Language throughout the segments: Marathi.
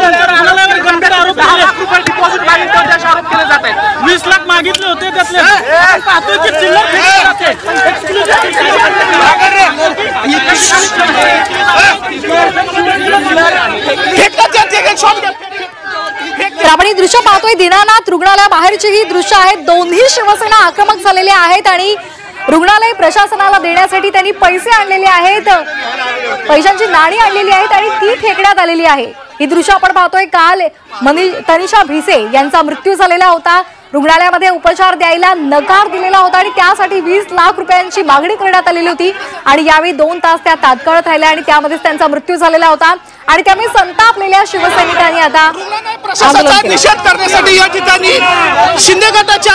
रुग्णालयावर गंभीर आरोप डिपॉझिट मागितले होते, आरोप केले जात आहेत। 20 लाख मागितले होते, त्यातले पाहतोय की चिल्लर फेकले जाते। आपण ही दृश्य पाहतोय दीनानाथ रुग्णालया बाहेरची ही दृश्य आहेत। दोन्ही शिवसेना आक्रमक झालेले आहेत आणि रुग्णालय प्रशासनाला देण्यासाठी त्यांनी पैसे आणलेले आहेत, पैशांची नाणी आणलेली आहेत आणि ती फेकण्यात आलेली आहे। ही दृश्य आपण पाहतोय। काल तनिषा भिसे यांचा मृत्यू झालेला होता, रुग्णालयामध्ये उपचार द्यायला नकार दिलेला होता आणि त्यासाठी 20 लाख रुपयांची मागणी करण्यात आलेली होती आणि यावेळी 2 तास त्या तात्काळत राहिल्या आणि त्यामध्येच त्यांचा मृत्यू झालेला होता आणि त्यामुळे संतापलेल्या शिवसैनिकांनी आता प्रशासनाचा निषेध करण्यासाठी या ठिकाणी शिंदे गटाच्या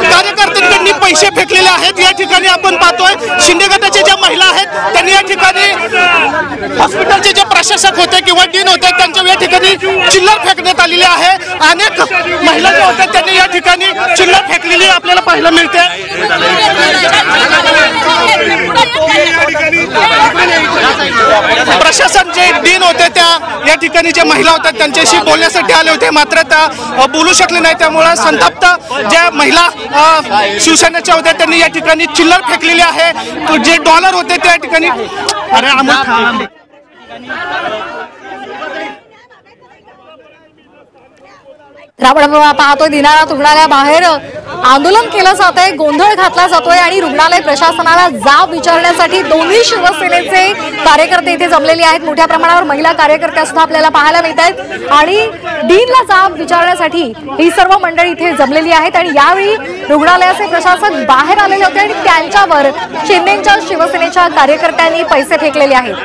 कार्यकर्त्यांनी पैसे फेकलेले आहेत। या ठिकाणी आपण पाहतोय शिंदे गटाच्या ज्या महिला आहेत त्यांनी या ठिकाणी हॉस्पिटलचे जे प्रशासक होते किंवा डीन होते त्यांच्या या ठिकाणी चिल्लर फेकण्यात आलेली आहे। अनेक महिला ज्या होत्या त्यांनी या ठिकाणी चिल्लर फेकलेली आपल्याला पाहायला मिळते। प्रशासन जे डीन होते त्या या ठिकाणी जे महिला होत्या त्यांच्याशी बोलण्यासाठी आले होते, मात्र त्या बोलू शकले नाही। त्यामुळे संतप्त ज्या महिला शिवसेनेच्या होत्या त्यांनी या ठिकाणी चिल्लर फेकलेली आहे। जे डॉलर होते त्या ठिकाणी आपण पाहतोय दीनानाथ रुग्णालया बाहेर आंदोलन केलं जात आहे, गोंधळ घातला जातोय आणि रुग्णालय प्रशासनाला जाब विचारण्यासाठी दोन्ही शिवसेनेचे कार्यकर्ते इथे जमलेले आहेत। मोठ्या प्रमाणावर महिला कार्यकर्त्या सुद्धा आपल्याला पाहायला मिळत आहेत आणि डीनला जाब विचारण्यासाठी ही सर्व मंडळी इथे जमलेली आहेत आणि यावेळी रुग्णालयाचे प्रशासक बाहेर आलेले होते आणि त्यांच्यावर शिंदेच्या शिवसेनेच्या कार्यकर्त्यांनी पैसे फेकलेले आहेत।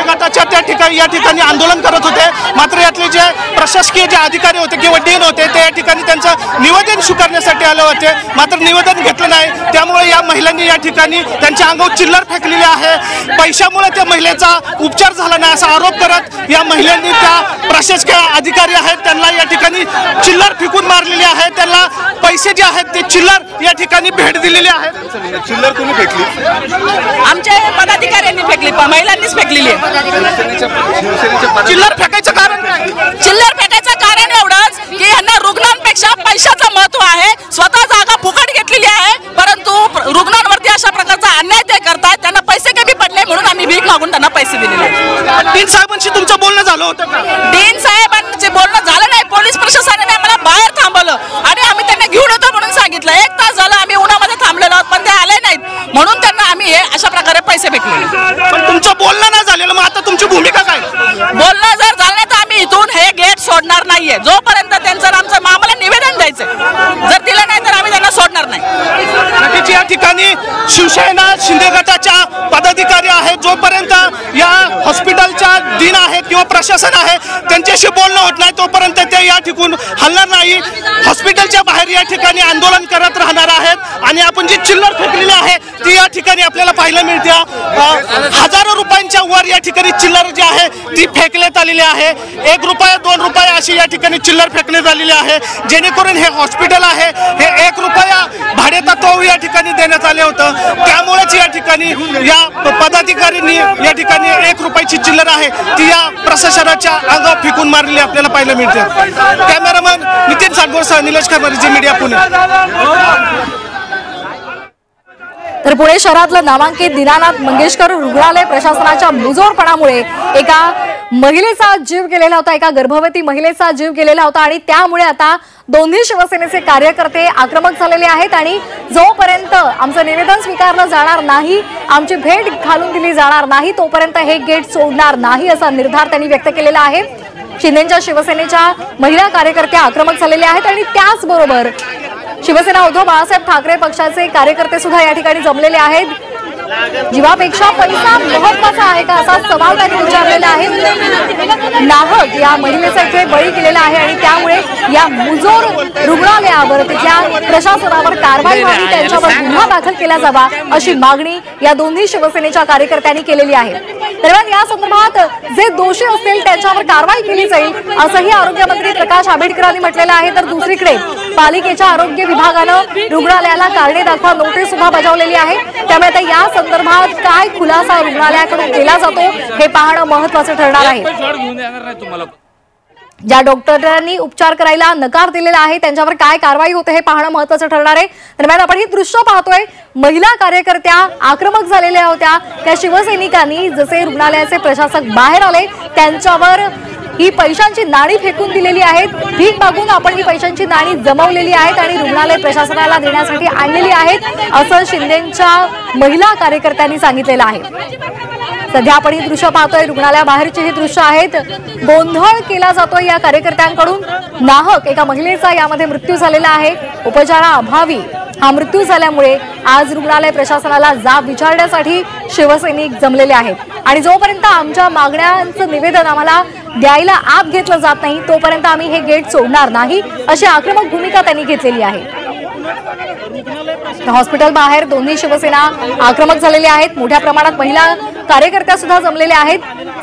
गटाच्या त्या ठिकाणी या ठिकाणी आंदोलन करत होते, मात्र यातले जे प्रशासकीय जे अधिकारी होते किंवा डीन होते ते या ठिकाणी त्यांचं निवेदन स्वीकारण्यासाठी आले होते, मात्र निवेदन घेतलं नाही। त्यामुळे या महिलांनी या ठिकाणी त्यांच्या अंगावर चिल्लर फेकलेली आहे। पैशामुळे त्या महिलेचा उपचार झाला नाही असा आरोप करत या महिलांनी त्या प्रशासकीय अधिकारी आहेत त्यांना या ठिकाणी चिल्लर फेकून मारलेली आहे। त्यांना पैसे जे आहेत ते चिल्लर या ठिकाणी भेट दिलेली आहे। चिल्लर कोणी फेकली? आमच्या पदाधिकाऱ्यांनी फेकली, महिलांनीच फेकलेली आहे। चिल्लर फेकायचं कारण काय? चिल्लर फेकायचं कारण एवढंच की यांना रुग्णांपेक्षा पैशाचं महत्व आहे। स्वतः जागा फुकट घेतलेली आहे, परंतु रुग्णांवरती अशा प्रकारचा अन्याय ते करतात। त्यांना पैसे कमी पडले म्हणून आम्ही भीक मागून त्यांना पैसे दिलेले आहेत। डीन साहेबांशी तुमचं बोलणं झालं होतं का? डीन साहेबांचे बोलणं झालं नाही, पोलीस प्रशासनाने आम्हाला बाहेर थांबवलं आणि आम्ही त्यांना घेऊन येतो म्हणून सांगितलं। 1 तास झालं आम्ही उन्हामध्ये थांबलेलो आहोत पण ते आले नाहीत, म्हणून त्यांना आम्ही हे अशा प्रकारे पैसे फेकले। पण तुमचं बोलणं नाही झालेलं, मग आता तुमची भूमिका काय? बोलणं जर झालं नाही तर आम्ही इथून हे गेट सोडणार नाहीये जोपर्यंत त्यांचं आमचं आम्हाला निवेदन द्यायचं। जर दिलं नाही तर आम्ही त्यांना सोडणार नाही। नक्कीच या ठिकाणी शिवसेना शिंदे गटाच्या पदाधिकारी आहेत, जोपर्यंत या हॉस्पिटलच्या डीन आहेत किंवा प्रशासन आहे त्यांच्याशी बोलणं होत नाही तोपर्यंत ते या ठिकाणी हलणार नाही। हॉस्पिटलच्या बाहेर या ठिकाणी आंदोलन करत राहणार आहेत आणि आपण जी चिल्लर फेकलेली आहे ती या ठिकाणी आपल्याला पाहायला मिळते। हजारो रुपयांच्या वर या ठिकाणी चिल्लर जी आहे ती फेकण्यात आलेली आहे। 1 रुपया 2 रुपये अशी या ठिकाणी चिल्लर फेकण्यात आलेली आहे, जेणेकरून हे हॉस्पिटल आहे हे 1 रुपया भाडेतत्वावर या ठिकाणी देण्यात आले होतं। त्यामुळेच या ठिकाणी या पदाधिकाऱ्यांनी या ठिकाणी 1 रुपयाची चिल्लर आहे ती या प्रशासनाच्या अंगावर फेकून मारलेली आपल्याला पाहायला मिळते। कॅमेरामन नितीन सागोरसह निलेश खैबर, झी मीडिया, पुणे। तर पुणे शहरातलं नामांकित दीनानाथ मंगेशकर रुग्णालय प्रशासनाच्या मुजोरपणामुळे एका महिलेचा जीव गेलेला होता, एका गर्भवती महिलेचा जीव गेलेला होता आणि त्यामुळे आता दोन्ही शिवसेनेचे कार्यकर्ते आक्रमक झालेले आहेत आणि जोपर्यंत आमचं निवेदन स्वीकारलं जाणार नाही, आमची भेट घालून दिली जाणार नाही तोपर्यंत हे गेट सोडणार नाही असा निर्धार त्यांनी व्यक्त केलेला आहे। शिंदेच्या शिवसेनेच्या महिला कार्यकर्त्या आक्रमक झालेल्या आहेत आणि त्याचबरोबर शिवसेना उद्धव बाळासाहेब ठाकरे पक्षाचे कार्यकर्ते सुद्धा या ठिकाणी जमलेले आहेत। जीवापेक्षा पैसा महत्वाचा आहे का असा सवाल त्यांनी विचारलेला आहे। नाहक या महिलेचा इथे बळी केलेला आहे आणि त्यामुळे या मुजोर रुग्णालयावर तिथल्या प्रशासनावर कारवाई व्हावी, त्यांच्यावर गुन्हा दाखल केला जावा अशी मागणी या दोन्ही शिवसेनेच्या कार्यकर्त्यांनी केलेली आहे। दरम्यान या संदर्भात जे दोषी असतील त्यांच्यावर कारवाई केली जाईल असंही आरोग्यमंत्री प्रकाश आंबेडकरांनी म्हटलेलं आहे। तर दुसरीकडे पालिकेच्या आरोग्य विभागानं रुग्णालयाला कारणे दाखवा नोटीस सुद्धा बजावलेली आहे। त्यामुळे आता या संदर्भात काय खुलासा रुग्णालयाकडून केला जातो हे पाहणं महत्त्वाचं ठरणार आहे। ज्या डॉक्टरांनी उपचार करायला नकार दिलेला आहे त्यांच्यावर काय कारवाई होते हे पाहणं महत्त्वाचं ठरणार आहे। दरम्यान आपण ही दृश्य पाहतोय, महिला कार्यकर्त्या आक्रमक झालेल्या होत्या। त्या शिवसैनिकांनी जसे रुग्णालयाचे प्रशासक बाहेर आले त्यांच्यावर ही पैशांची नाणी फेकून दिलेली आहेत। भीक मागून आपण ही पैशांची नाणी जमवलेली आहेत आणि रुग्णालय प्रशासनाला देण्यासाठी आणलेली आहेत असं शिंदेच्या महिला कार्यकर्त्यांनी सांगितलेलं आहे। सध्या आपण ही दृश्य पाहतोय, रुग्णालयाबाहेरची ही दृश्य आहेत। गोंधळ केला जातोय या कार्यकर्त्यांकडून। नाहक एका महिलेचा यामध्ये मृत्यू झालेला आहे। उपचाराअभावी हा मृत्यू झाल्यामुळे आज रुग्णालय प्रशासनाला जाब विचारण्यासाठी शिवसैनिक जमलेले आहेत आणि जोपर्यंत आमच्या मागण्यांचं निवेदन आम्हाला द्यायला आत घेतलं जात नाही तोपर्यंत आम्ही हे गेट सोडणार नाही अशी आक्रमक भूमिका त्यांनी घेतलेली आहे। हॉस्पिटल बाहेर दोन्ही शिवसेना आक्रमक झालेले आहेत। मोठ्या प्रमाणात महिला कार्यकर्त्या सुद्धा जमलेल्या आहेत।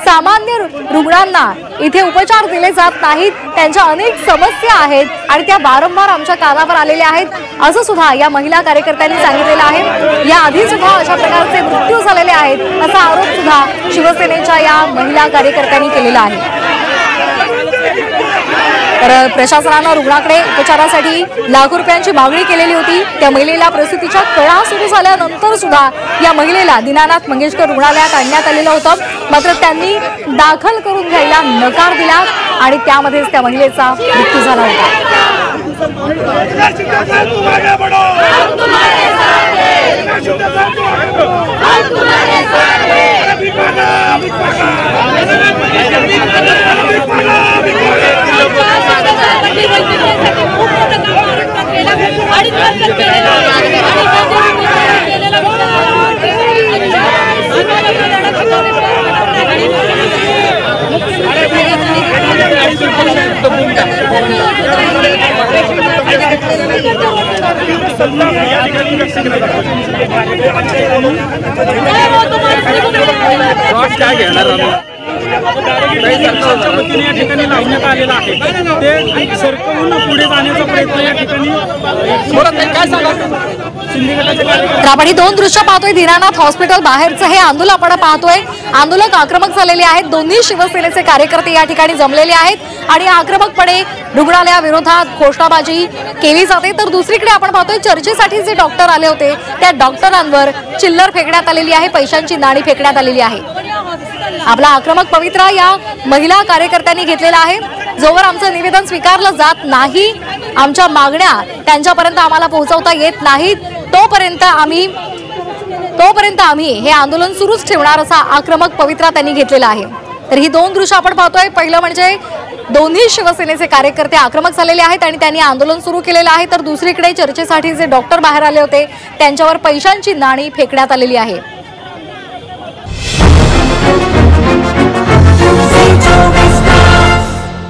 सामान्य रुग्णांना इथे उपचार दिले जात नाहीत, त्यांच्या अनेक समस्या आहेत आणि त्या वारंवार आमच्या कानावर आलेल्या आहेत असं सुद्धा या महिला कार्यकर्त्यांनी सांगितलेलं आहे। या आधी सुद्धा अशा प्रकारचे मृत्यू झालेले आहेत असा आरोप सुद्धा शिवसेनेच्या या महिला कार्यकर्त्यांनी केलेला आहे। तर प्रशासनानं रुग्णाकडे उपचारासाठी लाखो रुपयांची मागणी केलेली होती। त्या महिलेला प्रसूतीच्या कळा सुरू झाल्यानंतर सुद्धा या महिलेला दीनानाथ मंगेशकर रुग्णालयात आणण्यात आलेलं होतं, मात्र त्यांनी दाखल करून घ्यायला नकार दिला आणि त्यामध्येच त्या महिलेचा मृत्यू झाला होता। लावण्यात आलेला आहे ते सरकवून पुढे जाण्याचा प्रयत्न या ठिकाणी आपण ही दोन दृश्य पाहतोय। दीनानाथ हॉस्पिटल बाहेरचं हे आंदोलन आपण पाहतोय। आंदोलक आक्रमक झालेले आहेत। दोन्ही शिवसेनेचे कार्यकर्ते या ठिकाणी जमलेले आहेत आणि आक्रमकपणे रुग्णालयाविरोधात घोषणाबाजी केली जाते। तर दुसरीकडे आपण पाहतोय चर्चेसाठी जे डॉक्टर आले होते त्या डॉक्टरांवर चिल्लर फेकण्यात आलेली आहे, पैशांची नाणी फेकण्यात आलेली आहे। आपला आक्रमक पवित्रा या महिला कार्यकर्त्यांनी घेतलेला आहे। जोवर आमचं निवेदन स्वीकारलं जात नाही, आमच्या मागण्या त्यांच्यापर्यंत आम्हाला पोहोचवता येत नाहीत तोपर्यंत आम्ही हे आंदोलन सुरूच ठेवणार असा आक्रमक पवित्रा त्यांनी घेतलेला आहे। तर ही दोन दृश्य आपण पाहतोय। पहिलं म्हणजे दोन्ही शिवसेनेचे कार्यकर्ते आक्रमक झालेले आहेत आणि त्यांनी आंदोलन सुरू केलेलं आहे। तर दुसरीकडे चर्चेसाठी जे डॉक्टर बाहेर आले होते त्यांच्यावर पैशांची नाणी फेकण्यात आलेली आहे।